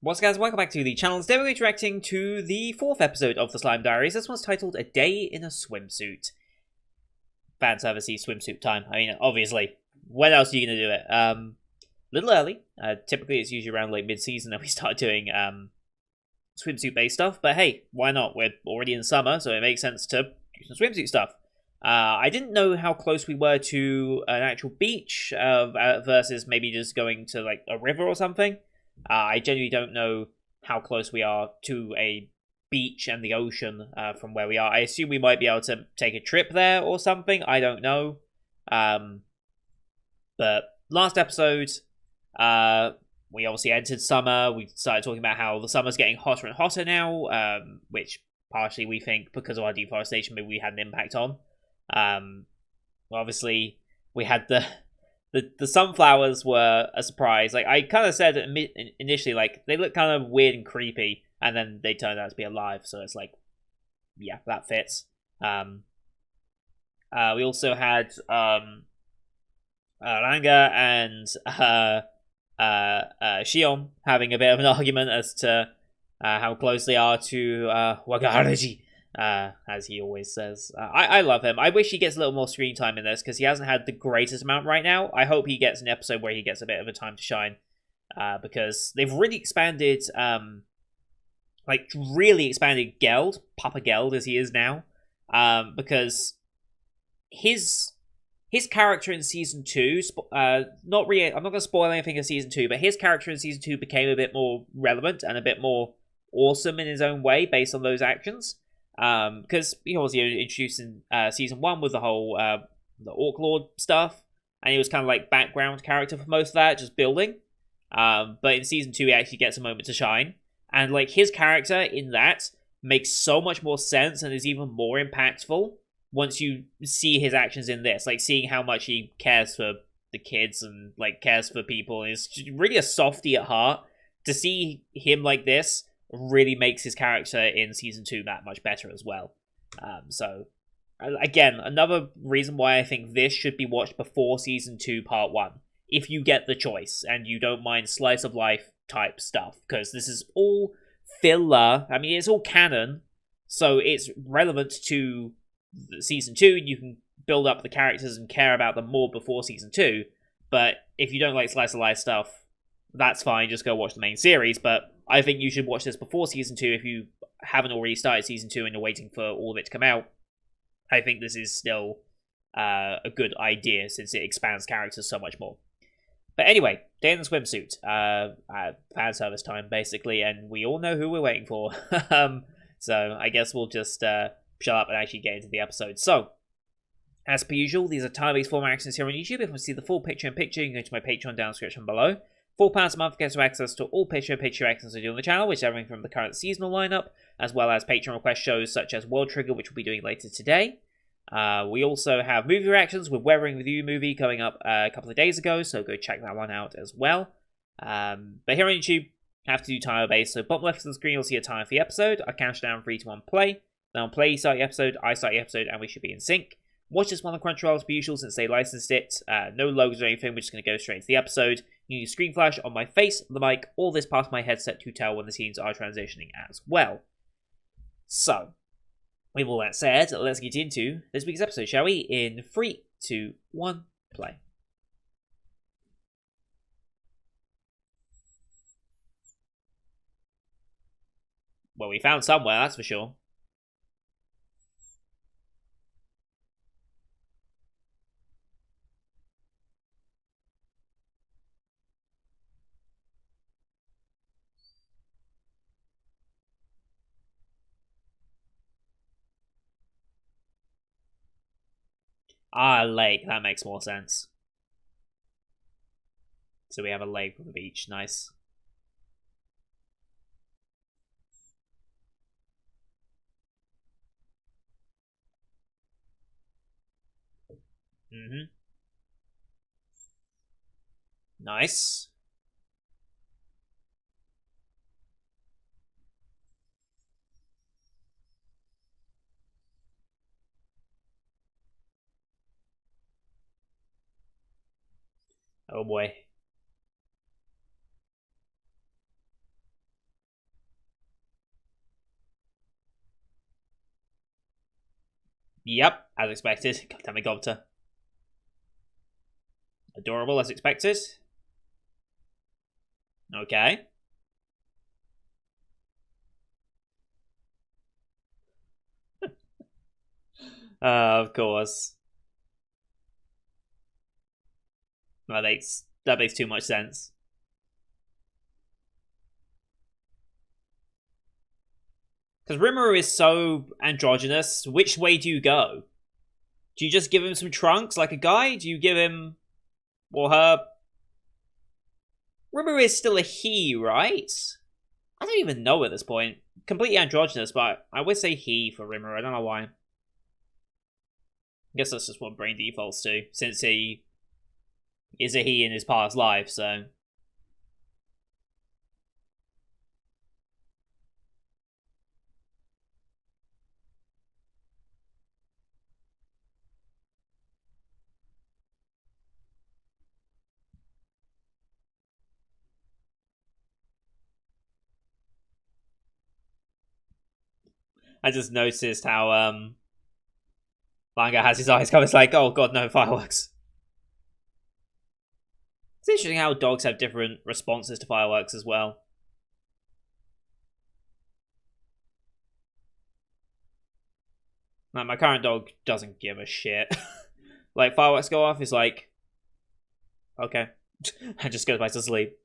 What's up, guys? Welcome back to the channel. Today we're going to be reacting to the fourth episode of the Slime Diaries. This one's titled A Day in a Swimsuit. Fan servicey swimsuit time. I mean, obviously. When else are you going to do it? A little early. Typically it's usually around like mid-season that we start doing swimsuit-based stuff. But hey, why not? We're already in summer, so it makes sense to do some swimsuit stuff. I didn't know how close we were to an actual beach versus maybe just going to like a river or something. I genuinely don't know how close we are to a beach and the ocean from where we are. I assume we might be able to take a trip there or something. I don't know. But last episode, we obviously entered summer. We started talking about how the summer's getting hotter and hotter now, which partially we think because of our deforestation maybe we had an impact on. Obviously, we had the sunflowers were a surprise. Like, I kind of said initially, like, they look kind of weird and creepy, and then they turned out to be alive, so it's like, yeah, that fits. We also had, Ranga and, Shion having a bit of an argument as to, how close they are to, Wagaraji. As he always says. I love him. I wish he gets a little more screen time in this, because he hasn't had the greatest amount right now. I hope he gets an episode where he gets a bit of a time to shine, because they've really expanded, Geld, Papa Geld as he is now, because his character in Season 2, not really, I'm not going to spoil anything in Season 2, but his character in Season 2 became a bit more relevant and a bit more awesome in his own way based on those actions. Because he was introduced in Season 1 with the whole the Orc Lord stuff, and he was kind of like background character for most of that, just building. But in Season 2 he actually gets a moment to shine, and like his character in that makes so much more sense and is even more impactful once you see his actions in this, like seeing how much he cares for the kids and like cares for people, and is really a softie at heart. To see him like this really makes his character in Season 2 that much better as well. So, again, another reason why I think this should be watched before Season 2 Part 1, if you get the choice, and you don't mind slice of life type stuff, because this is all filler. I mean, it's all canon, so it's relevant to Season 2, and you can build up the characters and care about them more before Season 2, but if you don't like slice of life stuff, that's fine, just go watch the main series. But I think you should watch this before Season 2 if you haven't already started Season 2 and you're waiting for all of it to come out. I think this is still a good idea, since it expands characters so much more. But anyway, Day in the Swimsuit. Fan service time, basically, and we all know who we're waiting for. So I guess we'll just shut up and actually get into the episode. So, as per usual, these are time-based format actions here on YouTube. If you want to see the full picture-in-picture, you can go to my Patreon down in the description below. £4 a month gets you access to all picture-in-picture actions I do on the channel, which is everything from the current seasonal lineup, as well as Patreon request shows such as World Trigger, which we'll be doing later today. We also have movie reactions with Weathering with You movie coming up a couple of days ago, so go check that one out as well. But here on YouTube, you have to do timer-based, so bottom left of the screen you'll see a timer for the episode. I count down 3, 2, 1, play. Then on play, you start the episode, I start the episode, and we should be in sync. Watch this one on Crunchyroll as per usual, since they licensed it. No logos or anything, we're just going to go straight into the episode. You use screen flash on my face, the mic, or this past my headset to tell when the scenes are transitioning as well. So, with all that said, let's get into this week's episode, shall we? In 3, 2, 1, play. Well, we found somewhere, that's for sure. Ah, a lake. That makes more sense. So we have a lake on the beach. Nice. Nice. Oh boy. Yep, as expected. God damn it, Gobta. Adorable as expected. Okay. Of course. That makes too much sense. Because Rimuru is so androgynous, which way do you go? Do you just give him some trunks like a guy? Do you give him or her? Rimuru is still a he, right? I don't even know at this point. Completely androgynous, but I would say he for Rimuru. I don't know why. I guess that's just what brain defaults to, since he is a he in his past life, so. I just noticed how Manga has his eyes covered. It's like, oh god, no fireworks. It's interesting how dogs have different responses to fireworks as well. Like, my current dog doesn't give a shit. Like, fireworks go off, he's like, okay. And just goes back to sleep.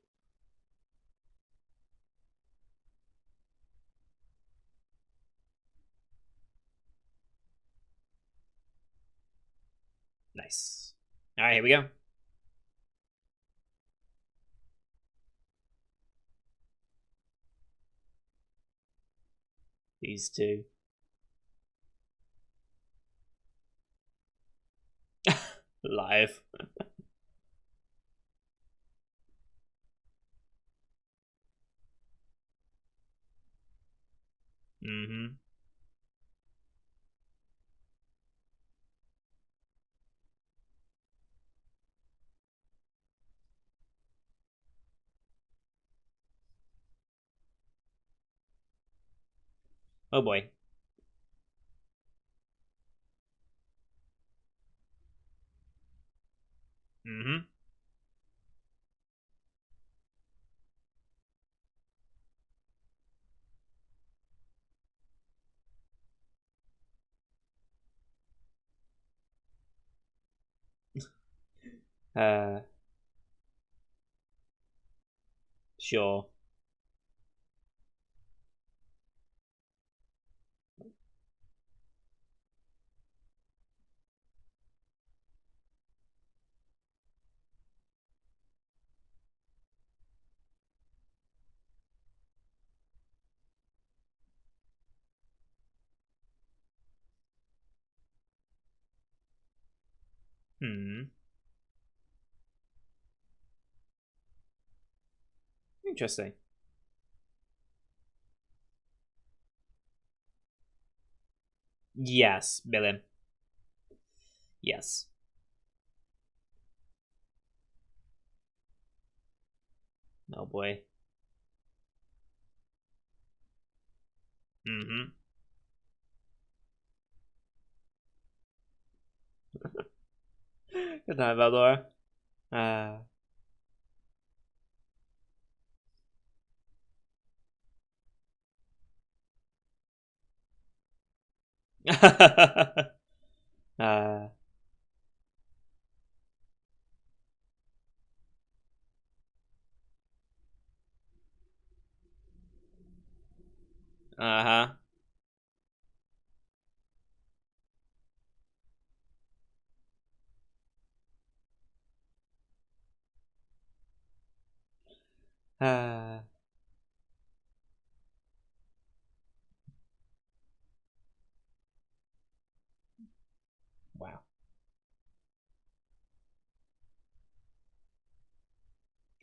Nice. Alright, here we go. These two. Live. Mm-hmm. Oh boy. Mm-hmm. Uh, sure. Hmm. Interesting. Yes, Billy. Yes. Oh boy. Mm-hmm. Good night, Valdora. Uh. uh. Uh-huh. Uh. Wow.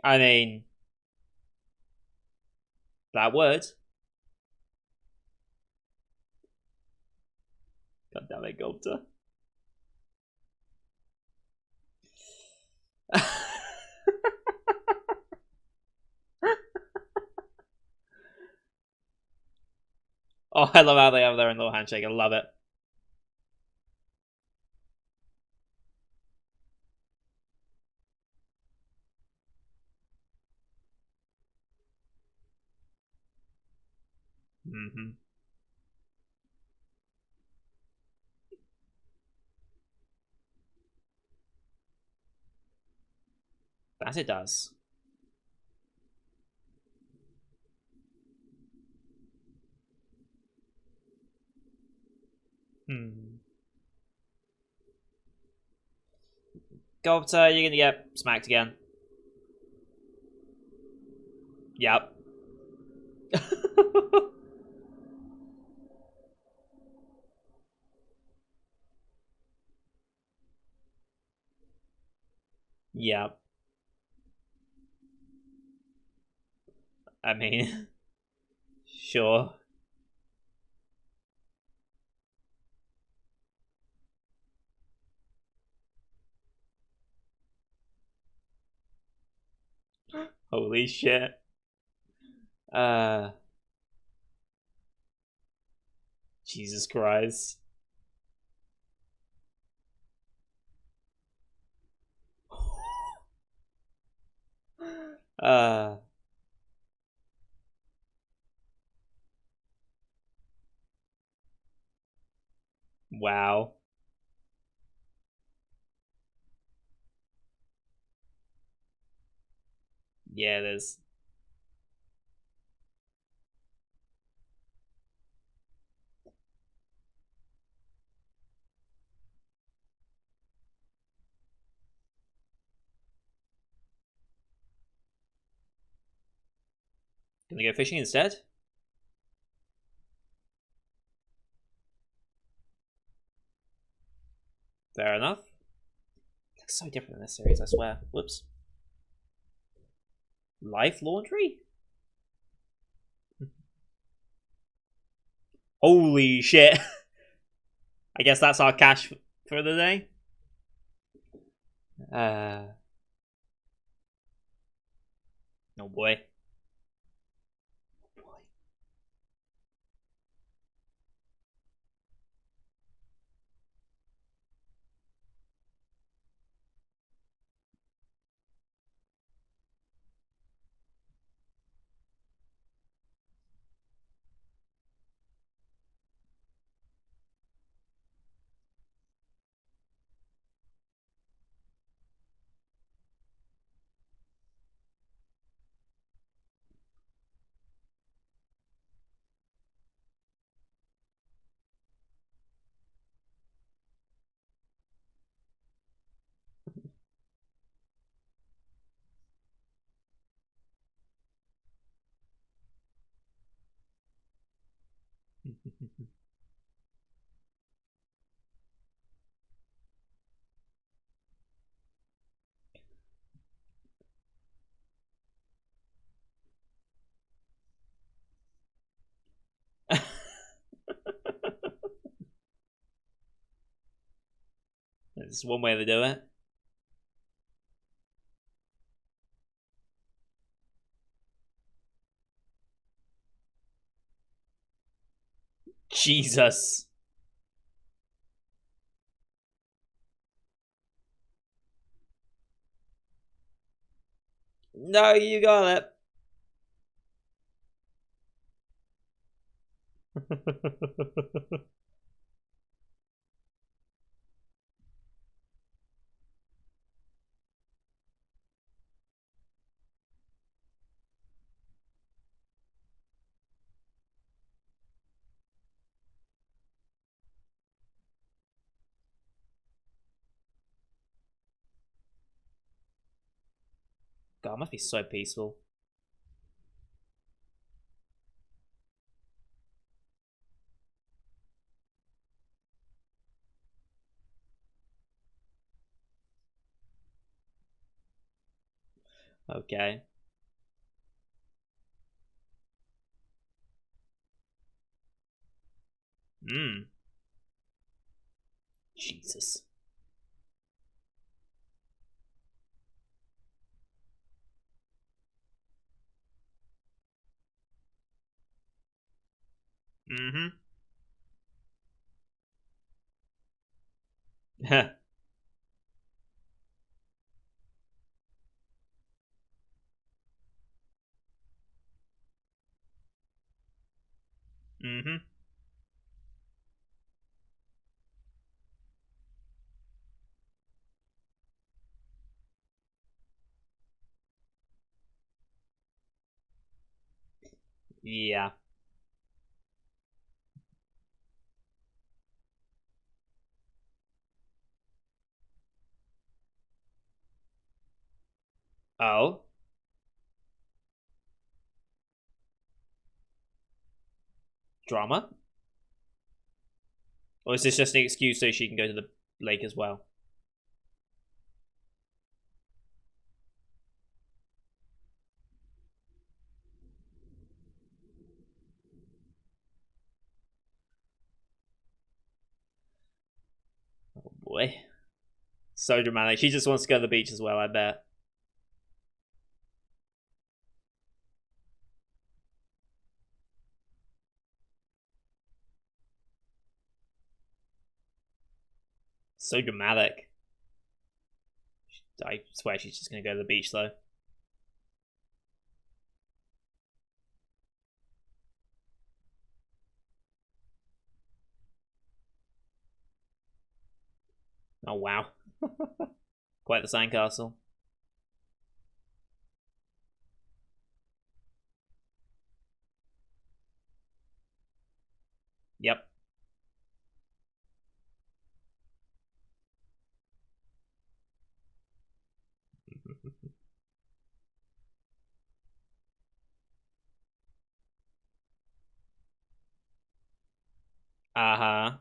I mean, that word. God damn it, Gupta. Oh, I love how they have their own little handshake. I love it. Mm-hmm. That it does. Hmm. Gobta, you're gonna get smacked again. Yep. Yep. I mean, sure. Holy shit. Uh, Jesus Christ. Uh, wow. Yeah, there's gonna go fishing instead. Fair enough. Looks so different in this series, I swear. Whoops. Life laundry? Holy shit. I guess that's our cash for the day. Uh, oh boy. There's one way to do it. Jesus. No, you got it. God, it must be so peaceful. Okay. Hmm. Jesus. Mm-hmm. Mm-hmm. Yeah. Oh. Drama? Or is this just an excuse so she can go to the lake as well? Oh boy. So dramatic. She just wants to go to the beach as well, I bet. So dramatic. I swear she's just gonna go to the beach though. Oh wow. Quite the sandcastle. Yep. Uh-huh.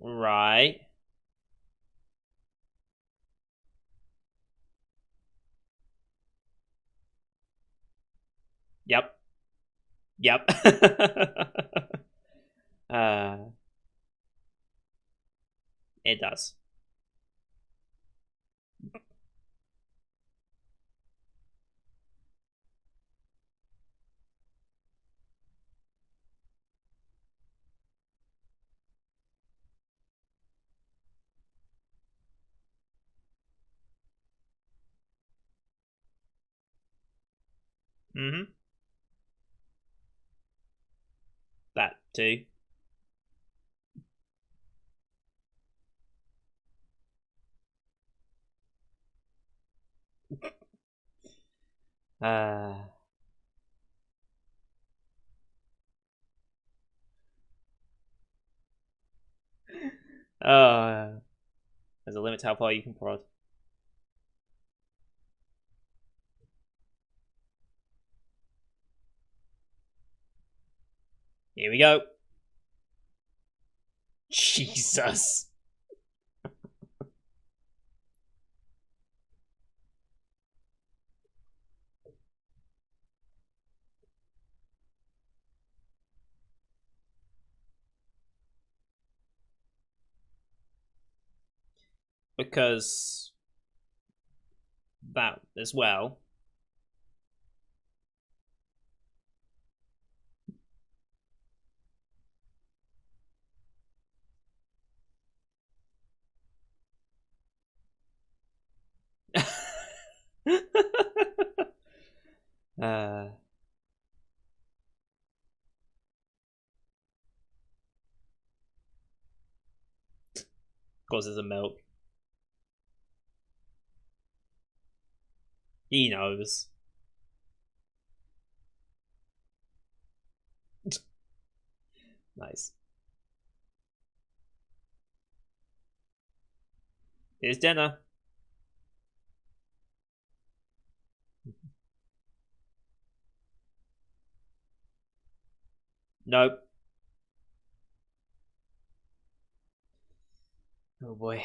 Right. Yep. Yep. uh it does. Mm-hmm. That too. Uh oh there's a limit to how far you can prod. Here we go. Jesus. Because that as well. uh causes a milk. He knows. Nice. Here's dinner. Nope. Oh boy.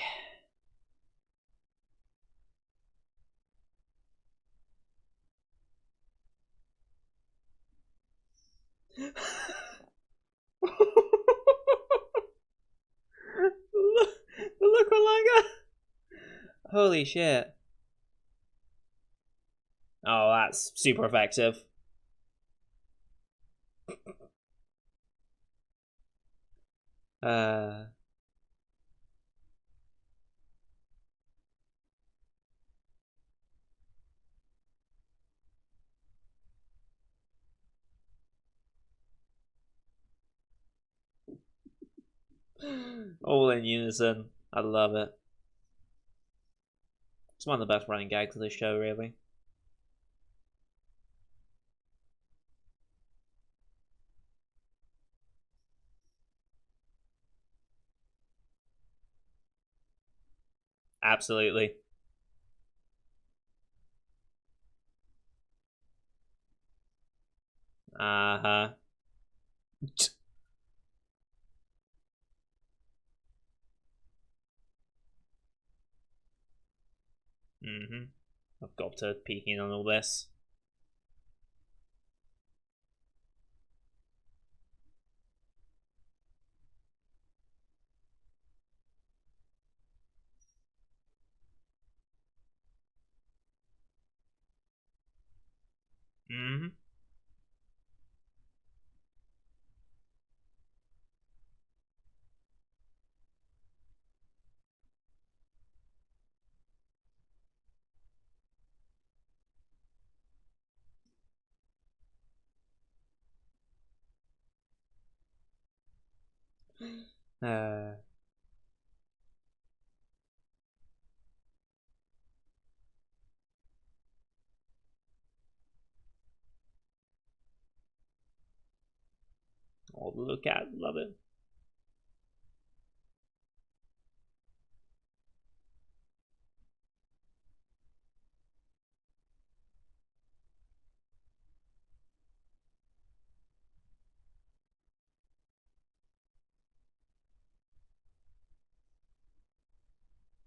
Look Alanga. Holy shit. Oh, that's super effective. Uh, all in unison. I love it. It's one of the best running gags of the show, really. Absolutely. Uh-huh. Mm-hmm. I've got to peek in on all this. Mm-hmm. Uh, oh, look at, love it.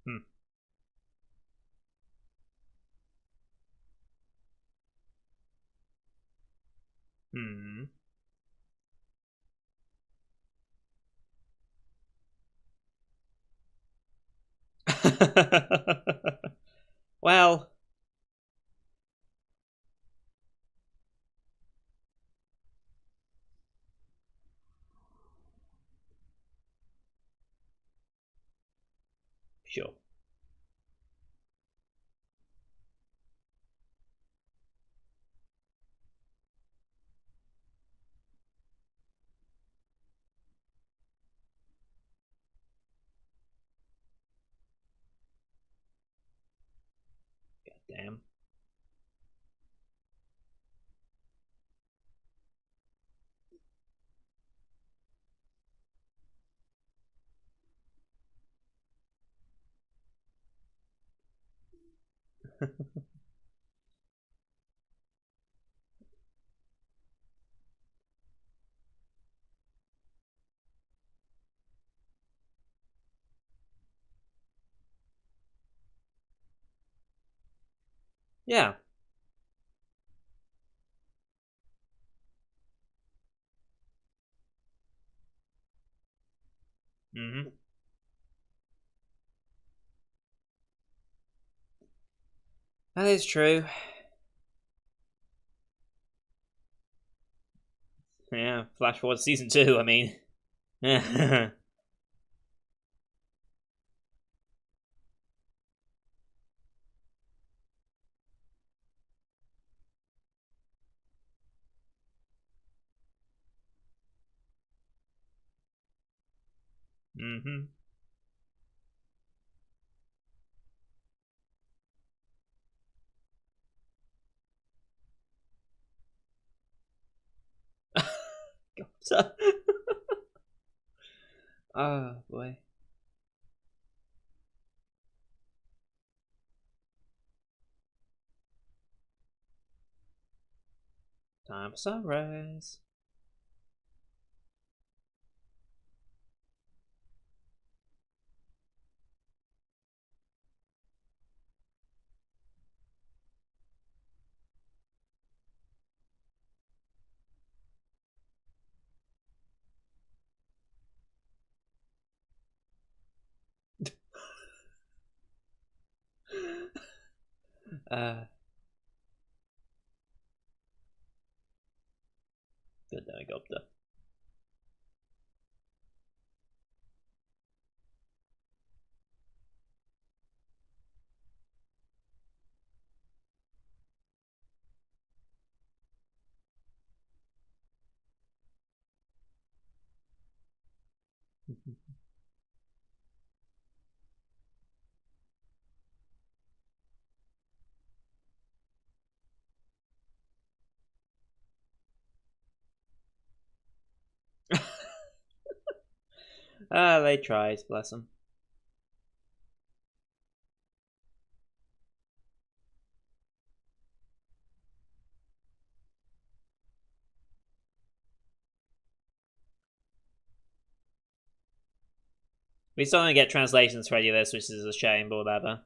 Hmm. Hmm. Well, sure. God damn. Yeah. Mm-hmm. That is true. Yeah, flash forward to season 2, I mean. Mm-hmm. God. Oh, boy. Time for sunrise. Uh, Good helicopter. They tried, bless them. We still don't get translations for any of this, which is a shame, but whatever.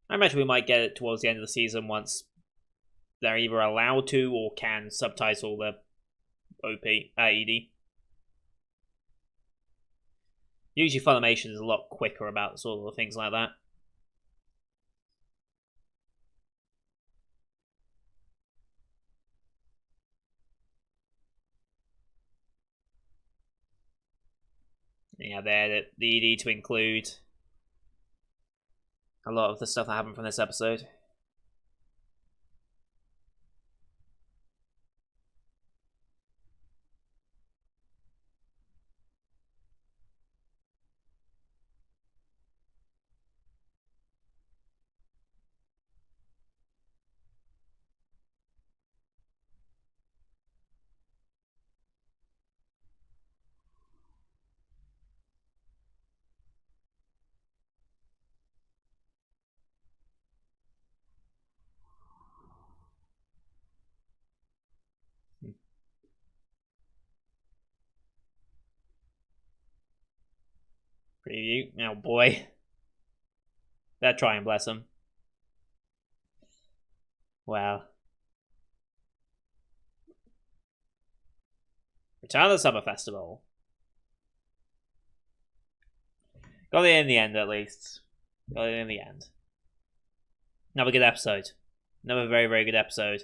I imagine we might get it towards the end of the season once they're either allowed to or can subtitle the ED. Usually Funimation is a lot quicker about sort of things like that. Yeah, there the ED to include a lot of the stuff that happened from this episode. Preview. Oh boy. They're trying, bless them. Wow. Return of the Summer Festival. Got it in the end, at least. Got it in the end. Another good episode. Another very, very good episode.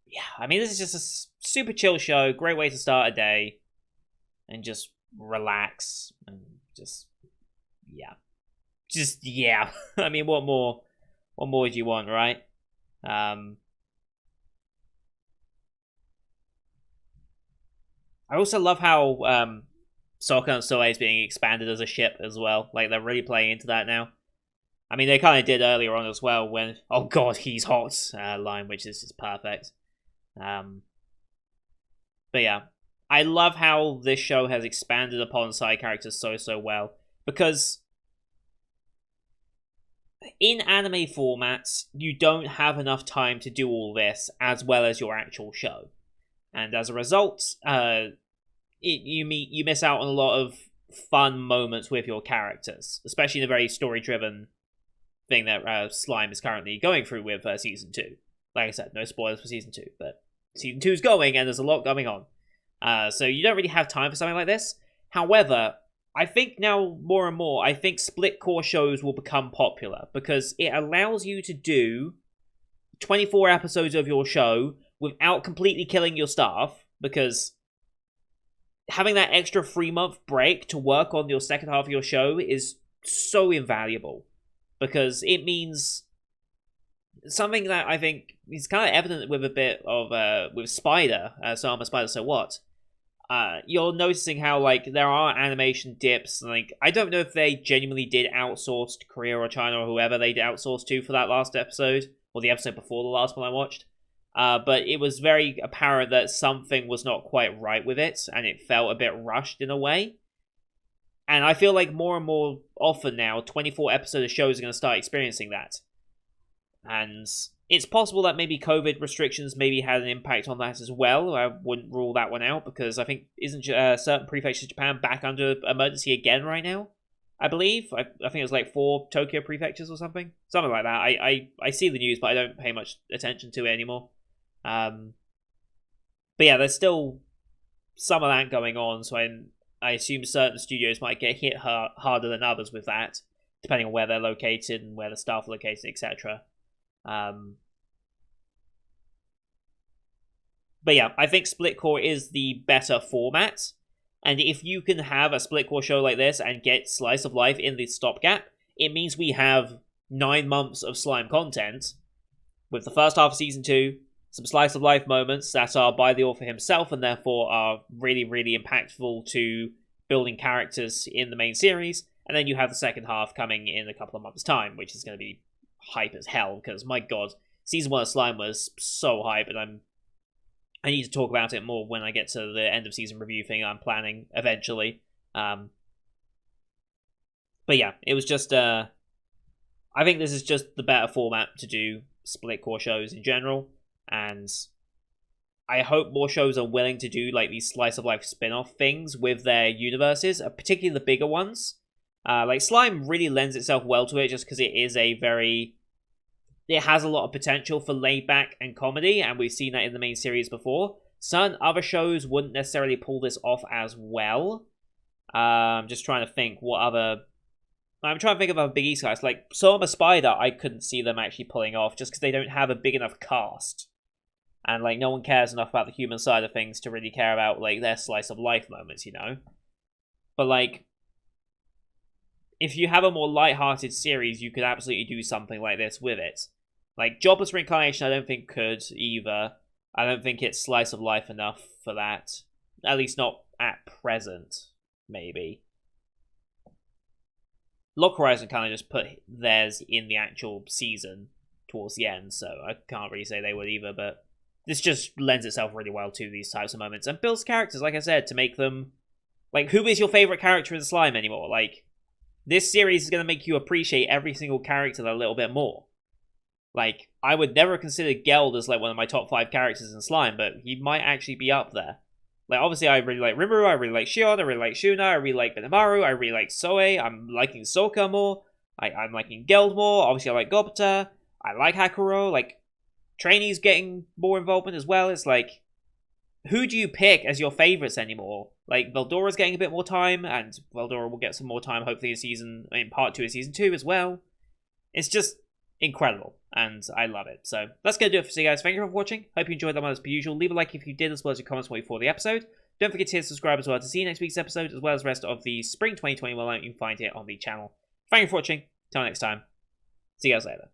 Yeah, I mean, this is just a super chill show. Great way to start a day. And just relax. And just, yeah. Just, yeah. I mean, what more do you want, right? I also love how Sokka and Soleil is being expanded as a ship as well. Like, they're really playing into that now. I mean, they kind of did earlier on as well when, oh god, he's hot line, which is just perfect. But yeah, I love how this show has expanded upon side characters so well. Because in anime formats, you don't have enough time to do all this as well as your actual show. And as a result, you miss out on a lot of fun moments with your characters, especially in a very story-driven thing that Slime is currently going through with Season 2. Like I said, no spoilers for Season 2, but Season 2 is going, and there's a lot going on. So you don't really have time for something like this. However, I think now, more and more, I think split core shows will become popular, because it allows you to do 24 episodes of your show without completely killing your staff, because having that extra 3-month break to work on your second half of your show is so invaluable. Because it means something that I think is kind of evident with a bit of with Spider, so I'm a Spider, so what? You're noticing how like there are animation dips. Like I don't know if they genuinely did outsource to Korea or China or whoever they outsourced to for that last episode or the episode before the last one I watched. But it was very apparent that something was not quite right with it, and it felt a bit rushed in a way. And I feel like more and more often now, 24 episode of shows are going to start experiencing that. And it's possible that maybe COVID restrictions maybe had an impact on that as well. I wouldn't rule that one out, because I think isn't certain prefectures of Japan back under emergency again right now? I believe. I think it was like 4 Tokyo prefectures or something. Something like that. I see the news, but I don't pay much attention to it anymore. But yeah, there's still some of that going on, so I assume certain studios might get hit harder than others with that, depending on where they're located and where the staff are located, etc. But yeah, I think split core is the better format, and if you can have a split core show like this and get Slice of Life in the stopgap, it means we have 9 months of Slime content with the first half of Season 2, some slice of life moments that are by the author himself and therefore are really, really impactful to building characters in the main series. And then you have the second half coming in a couple of months' time, which is going to be hype as hell, because my god, Season 1 of Slime was so hype, and I need to talk about it more when I get to the end of season review thing I'm planning eventually. But yeah, it was just, I think this is just the better format to do split core shows in general, and I hope more shows are willing to do like these slice of life spin-off things with their universes, particularly the bigger ones. Like Slime really lends itself well to it just because it has a lot of potential for laid back and comedy, and we've seen that in the main series before. Some other shows wouldn't necessarily pull this off as well. I'm just trying to think I'm trying to think of other Big East guys. Like Soma Spider, I couldn't see them actually pulling off just because they don't have a big enough cast. And like no one cares enough about the human side of things to really care about like their slice of life moments, you know? But like, if you have a more light-hearted series, you could absolutely do something like this with it. Like, Jobless Reincarnation, I don't think could either. I don't think it's slice of life enough for that. At least not at present, maybe. Lock Horizon kind of just put theirs in the actual season towards the end, so I can't really say they would either, but this just lends itself really well to these types of moments, and builds characters, like I said, to make them... Like, who is your favourite character in Slime anymore? Like, this series is going to make you appreciate every single character a little bit more. Like, I would never consider Geld as, like, one of my top 5 characters in Slime, but he might actually be up there. Like, obviously, I really like Rimuru, I really like Shion, I really like Shuna, I really like Benimaru, I really like Soe, I'm liking Soka more, I'm liking Geld more, obviously I like Gobata, I like Hakuro, like, Trainee's getting more involvement as well. It's like, who do you pick as your favourites anymore? Like, Veldora's getting a bit more time, and Veldora will get some more time, hopefully, in part 2 of Season 2 as well. It's just incredible, and I love it. So, that's going to do it for you guys. Thank you for watching. Hope you enjoyed that one as per usual. Leave a like if you did, as well as your comments for the episode. Don't forget to hit subscribe as well to see next week's episode, as well as the rest of the Spring 2021 lineup you can find here on the channel. Thank you for watching. Till next time. See you guys later.